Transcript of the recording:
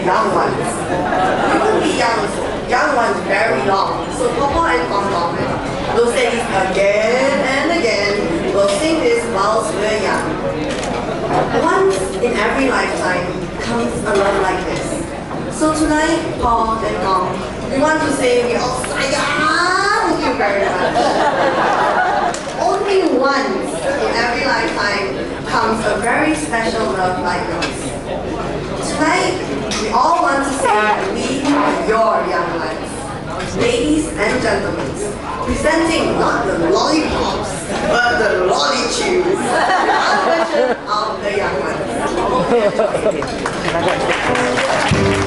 young ones. We won't be young ones very long. So Papa and Tom Tom will say this again and again. We'll sing this whilst we're young. Once in every lifetime comes a love like this. So tonight, Paul and Tom, we want to say we all thank you very much. Only once in every lifetime comes a very special love like yours. Tonight, we all want to say that we are your young ones. Ladies and gentlemen, presenting not the lollipops, but the lollichews, our version of the young ones.